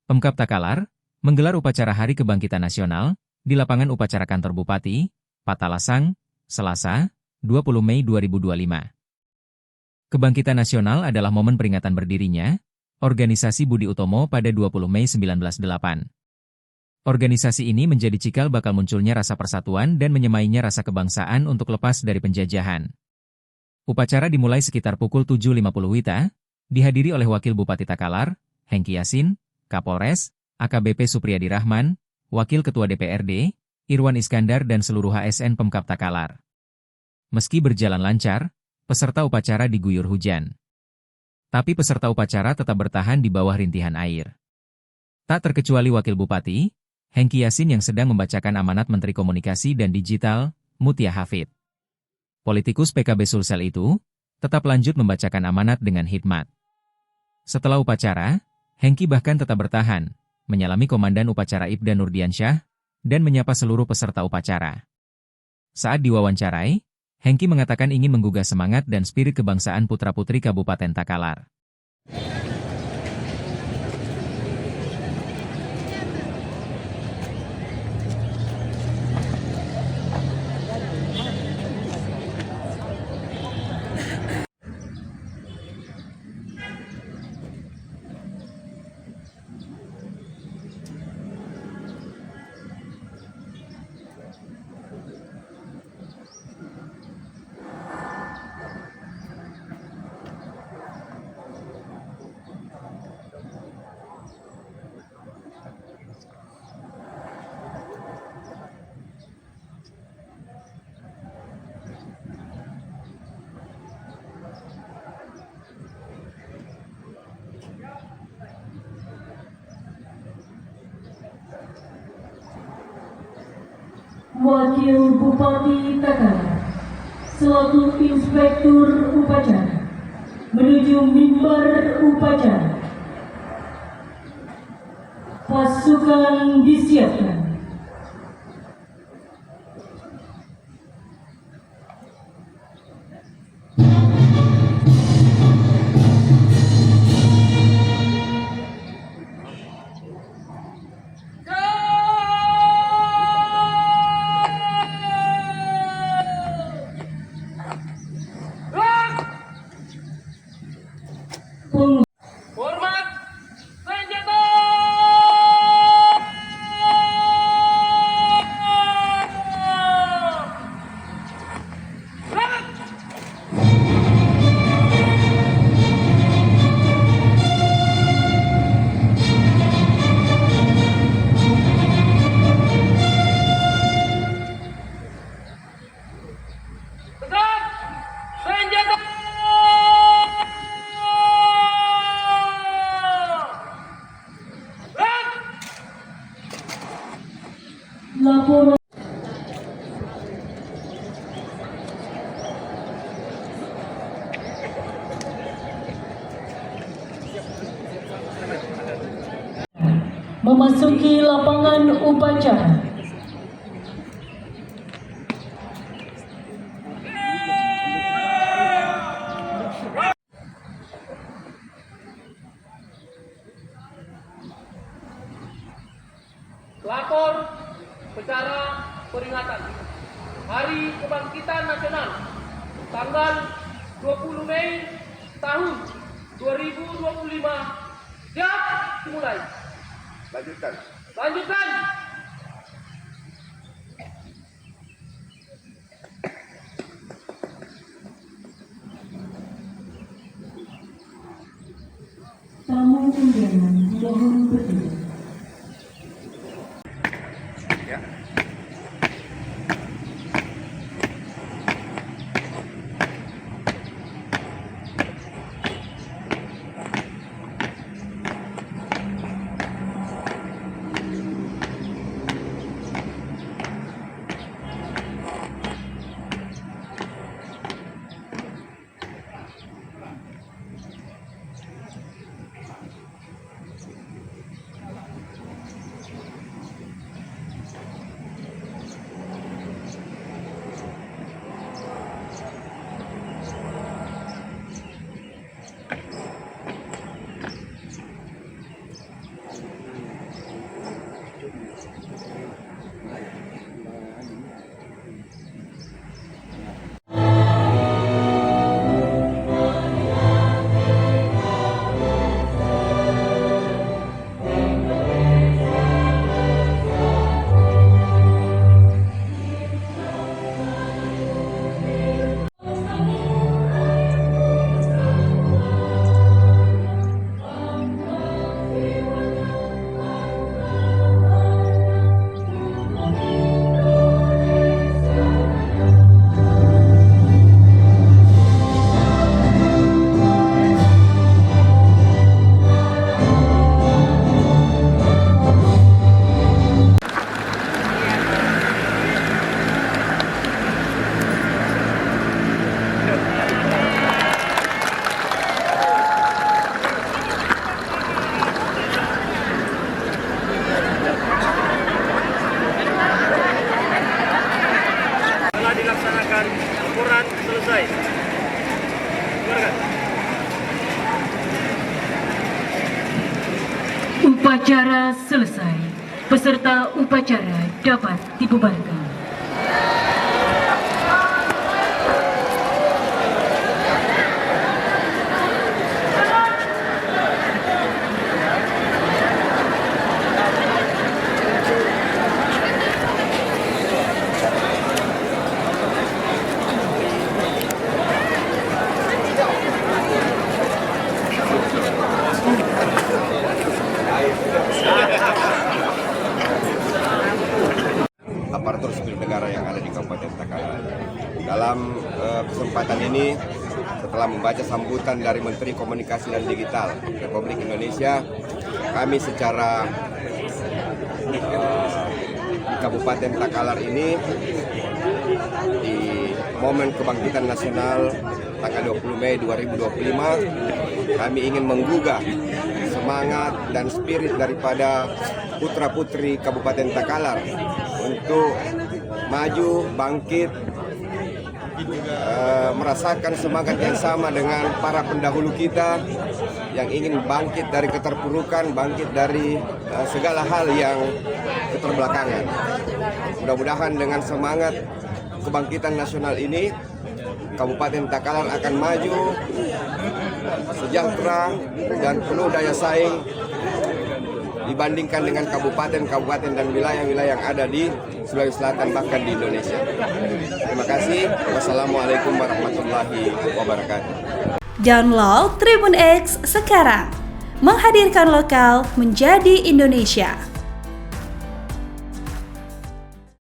Pemkab Takalar menggelar upacara Hari Kebangkitan Nasional di lapangan upacara kantor Bupati, Patalasang, Selasa, 20 Mei 2025. Kebangkitan Nasional adalah momen peringatan berdirinya Organisasi Budi Utomo pada 20 Mei 1908. Organisasi ini menjadi cikal bakal munculnya rasa persatuan dan menyemainya rasa kebangsaan untuk lepas dari penjajahan. Upacara dimulai sekitar pukul 7.50 WITA, dihadiri oleh Wakil Bupati Takalar, Hengki Yasin, Kapolres, AKBP Supriyadi Rahman, Wakil Ketua DPRD, Irwan Iskandar dan seluruh ASN Pemkab Takalar. Meski berjalan lancar, peserta upacara diguyur hujan. Tapi peserta upacara tetap bertahan di bawah rintihan air. Tak terkecuali Wakil Bupati, Hengki Yasin yang sedang membacakan amanat Menteri Komunikasi dan Digital, Mutia Hafid. Politikus PKB Sulsel itu tetap lanjut membacakan amanat dengan hikmat. Setelah upacara, Hengki bahkan tetap bertahan, menyalami Komandan Upacara Ibda Nurdiansyah, dan menyapa seluruh peserta upacara. Saat diwawancarai, Hengki mengatakan ingin menggugah semangat dan spirit kebangsaan putra-putri Kabupaten Takalar. Wakil Bupati Takalar selaku Inspektur Upacara menuju mimbar upacara. Pasukan disiapkan. Hormat senjata! Tegak! Senjata! Laporan memasuki lapangan upacara. Lapor secara peringatan Hari Kebangkitan Nasional tanggal 20 Mei tahun 2025 siap dimulai. Lanjutkan. Tamu undangan mohon berdiri. Selesai. Keluarkan. Upacara selesai. Peserta upacara dapat dibubarkan. Aparatur sipil negara yang ada di Kabupaten Takalar. Dalam kesempatan ini, setelah membaca sambutan dari Menteri Komunikasi dan Digital Republik Indonesia, kami secara di Kabupaten Takalar ini di momen kebangkitan nasional tanggal 20 Mei 2025, kami ingin menggugah semangat dan spirit daripada putra-putri Kabupaten Takalar untuk maju, bangkit, merasakan semangat yang sama dengan para pendahulu kita yang ingin bangkit dari keterpurukan, bangkit dari segala hal yang keterbelakangan. Mudah-mudahan dengan semangat kebangkitan nasional ini, Kabupaten Takalar akan maju, sejahtera, dan penuh daya saing dibandingkan dengan kabupaten-kabupaten dan wilayah-wilayah yang ada di Sulawesi Selatan bahkan di Indonesia. Terima kasih. Wassalamualaikum warahmatullahi wabarakatuh. Download Tribun X sekarang, menghadirkan lokal menjadi Indonesia.